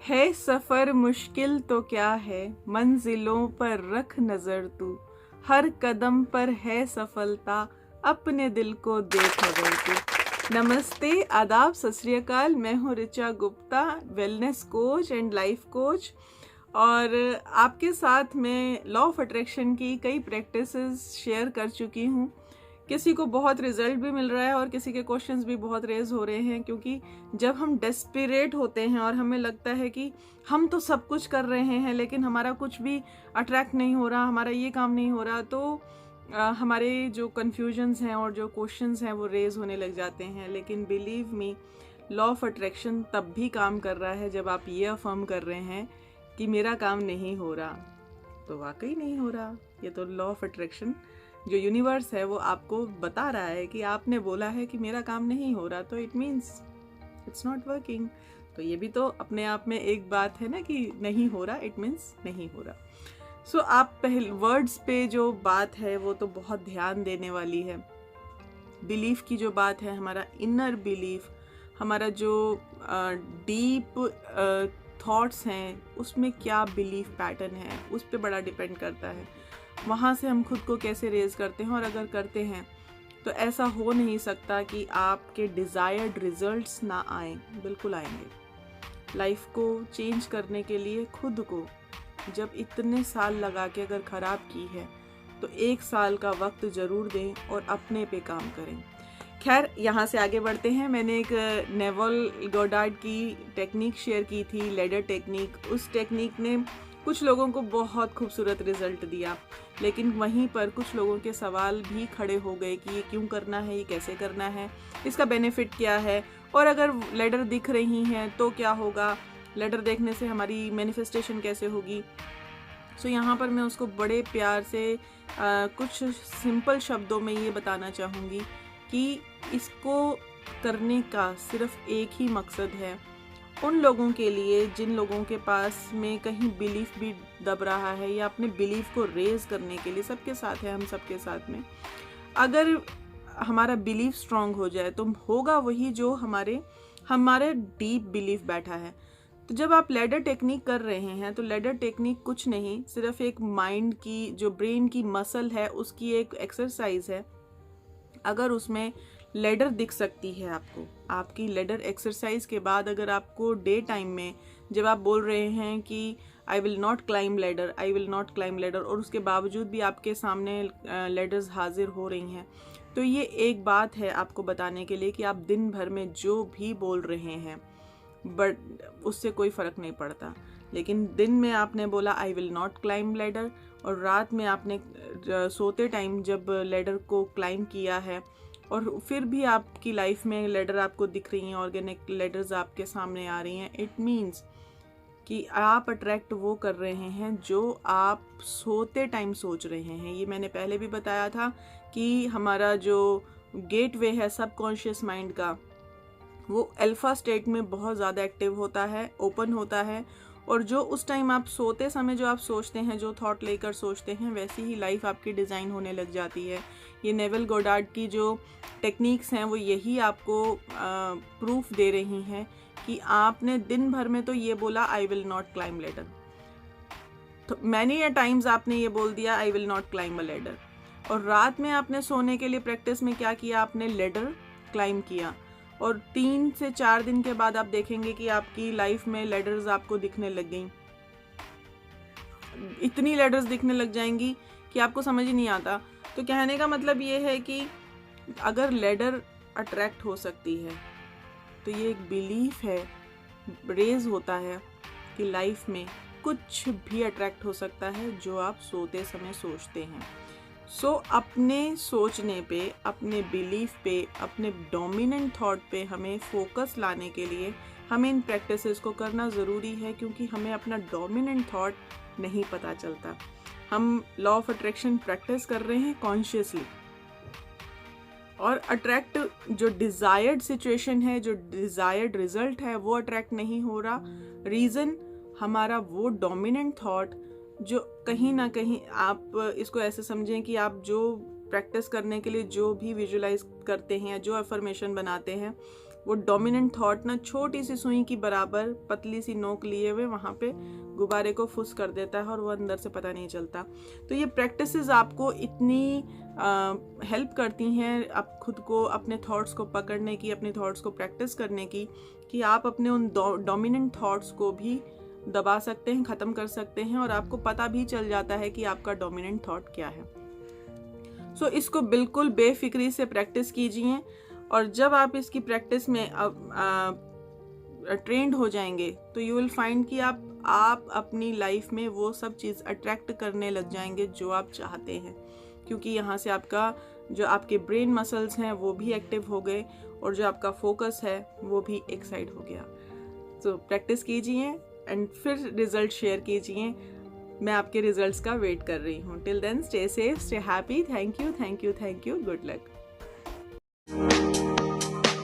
है सफर मुश्किल तो क्या है, मंजिलों पर रख नजर तू, हर कदम पर है सफलता, अपने दिल को देख अगर तू। नमस्ते, आदाब, सत श्री अकाल। मैं हूँ Richa Gupta, wellness coach and life coach, और आपके साथ मैं लॉ ऑफ अट्रैक्शन की कई प्रैक्टिसेस शेयर कर चुकी हूँ। किसी को बहुत रिजल्ट भी मिल रहा है और किसी के क्वेश्चंस भी बहुत रेज हो रहे हैं, क्योंकि जब हम डेस्परेट होते हैं और हमें लगता है कि हम तो सब कुछ कर रहे हैं लेकिन हमारा कुछ भी अट्रैक्ट नहीं हो रहा, हमारा ये काम नहीं हो रहा, तो हमारे जो कन्फ्यूजन्स हैं और जो क्वेश्चंस हैं वो रेज होने लग जाते हैं। लेकिन believe me, law of attraction तब भी काम कर रहा है जब आप ये अफर्म कर रहे हैं कि मेरा काम नहीं हो रहा, तो वाकई नहीं हो रहा। ये तो लॉ ऑफ अट्रैक्शन, जो यूनिवर्स है वो आपको बता रहा है कि आपने बोला है कि मेरा काम नहीं हो रहा, तो it means it's not working. तो ये भी तो अपने आप में एक बात है ना कि नहीं हो रहा, इट मीन्स नहीं हो रहा। सो आप पहले वर्ड्स पे जो बात है वो तो बहुत ध्यान देने वाली है। बिलीफ की जो बात है, हमारा इनर बिलीफ, हमारा जो डीप थॉट्स हैं, उसमें क्या बिलीफ पैटर्न है, उस पर बड़ा डिपेंड करता है। वहाँ से हम खुद को कैसे रेज करते हैं, और अगर करते हैं तो ऐसा हो नहीं सकता कि आपके डिज़ायर्ड रिजल्ट्स ना आए, बिल्कुल आएंगे। लाइफ को चेंज करने के लिए खुद को जब इतने साल लगा के अगर ख़राब की है, तो 1 साल का वक्त ज़रूर दें और अपने पे काम करें। खैर, यहाँ से आगे बढ़ते हैं। मैंने एक नेवल गोडार्ड की टेक्निक शेयर की थी, लेडर टेक्निक। उस टेक्निक ने कुछ लोगों को बहुत खूबसूरत रिजल्ट दिया, लेकिन वहीं पर कुछ लोगों के सवाल भी खड़े हो गए कि ये क्यों करना है, ये कैसे करना है, इसका बेनिफिट क्या है, और अगर लेडर दिख रही हैं तो क्या होगा, लेडर देखने से हमारी मैनिफेस्टेशन कैसे होगी। सो यहाँ पर मैं उसको बड़े प्यार से कुछ सिंपल शब्दों में ये बताना चाहूँगी कि इसको करने का सिर्फ एक ही मकसद है। उन लोगों के लिए जिन लोगों के पास में कहीं बिलीफ भी दब रहा है, या अपने बिलीफ को रेज करने के लिए, सबके साथ है, हम सबके साथ में अगर हमारा बिलीफ स्ट्रांग हो जाए तो होगा वही जो हमारे डीप बिलीफ बैठा है। तो जब आप लेडर टेक्निक कर रहे हैं, तो लेडर टेक्निक कुछ नहीं, सिर्फ एक माइंड की, जो ब्रेन की मसल है, उसकी एक एक्सरसाइज है। अगर उसमें लेडर दिख सकती है आपको, आपकी लेडर एक्सरसाइज के बाद अगर आपको डे टाइम में जब आप बोल रहे हैं कि I will not climb ladder, I will not climb ladder, और उसके बावजूद भी आपके सामने लेडर्स हाजिर हो रही हैं, तो ये एक बात है आपको बताने के लिए कि आप दिन भर में जो भी बोल रहे हैं, बट उससे कोई फ़र्क नहीं पड़ता। लेकिन दिन में आपने बोला I will not climb ladder, और रात में आपने सोते टाइम जब लेडर को क्लाइम किया है, और फिर भी आपकी लाइफ में लेडर आपको दिख रही हैं, ऑर्गेनिक लेडर्स आपके सामने आ रही हैं, इट मीन्स कि आप अट्रैक्ट वो कर रहे हैं जो आप सोते टाइम सोच रहे हैं। ये मैंने पहले भी बताया था कि हमारा जो गेटवे है सबकॉन्शियस माइंड का, वो अल्फा स्टेट में बहुत ज़्यादा एक्टिव होता है, ओपन होता है, और जो उस टाइम आप सोते समय जो आप सोचते हैं, जो थॉट लेकर सोचते हैं, वैसी ही लाइफ आपकी डिज़ाइन होने लग जाती है। ये नेवल गोडार्ड की जो टेक्निक्स हैं वो यही आपको प्रूफ दे रही हैं कि आपने दिन भर में तो ये बोला I will not climb ladder, तो मैनी अ टाइम्स आपने ये बोल दिया I will not climb a ladder, और रात में आपने सोने के लिए प्रैक्टिस में क्या किया, आपने लेडर क्लाइम किया, और 3 से 4 दिन के बाद आप देखेंगे कि आपकी लाइफ में लेडर्स आपको दिखने लग गई। इतनी लेडर्स दिखने लग जाएंगी कि आपको समझ ही नहीं आता। तो कहने का मतलब ये है कि अगर लेडर अट्रैक्ट हो सकती है, तो ये एक बिलीफ है, रेज होता है कि लाइफ में कुछ भी अट्रैक्ट हो सकता है जो आप सोते समय सोचते हैं। सो अपने सोचने पे, अपने बिलीफ पे, अपने डोमिनेंट थॉट पे हमें फोकस लाने के लिए हमें इन प्रैक्टिसेस को करना ज़रूरी है, क्योंकि हमें अपना डोमिनेंट थॉट नहीं पता चलता। हम लॉ ऑफ अट्रैक्शन प्रैक्टिस कर रहे हैं कॉन्शियसली, और अट्रैक्ट जो डिज़ायर्ड सिचुएशन है, जो डिज़ायर्ड रिजल्ट है, वो अट्रैक्ट नहीं हो रहा। रीज़न हमारा वो डोमिनेंट थॉट, जो कहीं ना कहीं आप इसको ऐसे समझें कि आप जो प्रैक्टिस करने के लिए जो भी विजुलाइज करते हैं, जो अफर्मेशन बनाते हैं, वो डोमिनेंट थॉट ना छोटी सी सुई की बराबर पतली सी नोक लिए हुए वहाँ पे गुब्बारे को फुस कर देता है और वो अंदर से पता नहीं चलता। तो ये प्रैक्टिसेस आपको इतनी हेल्प करती हैं आप खुद को अपने थॉट्स को पकड़ने की, अपने थॉट्स को प्रैक्टिस करने की, कि आप अपने उन डोमिनेंट थॉट्स को भी दबा सकते हैं, ख़त्म कर सकते हैं और आपको पता भी चल जाता है कि आपका डोमिनेंट थॉट क्या है। सो इसको बिल्कुल बेफिक्री से प्रैक्टिस कीजिए और जब आप इसकी प्रैक्टिस में ट्रेंड हो जाएंगे तो यू विल फाइंड कि आप अपनी लाइफ में वो सब चीज़ अट्रैक्ट करने लग जाएंगे जो आप चाहते हैं, क्योंकि यहाँ से आपका जो आपके ब्रेन मसल्स हैं वो भी एक्टिव हो गए और जो आपका फोकस है वो भी एक साइड हो गया। तो प्रैक्टिस कीजिए एंड फिर रिजल्ट शेयर कीजिए। मैं आपके रिजल्ट्स का वेट कर रही हूँ। Till then stay safe, stay happy. Thank you, thank you, thank you. Good luck.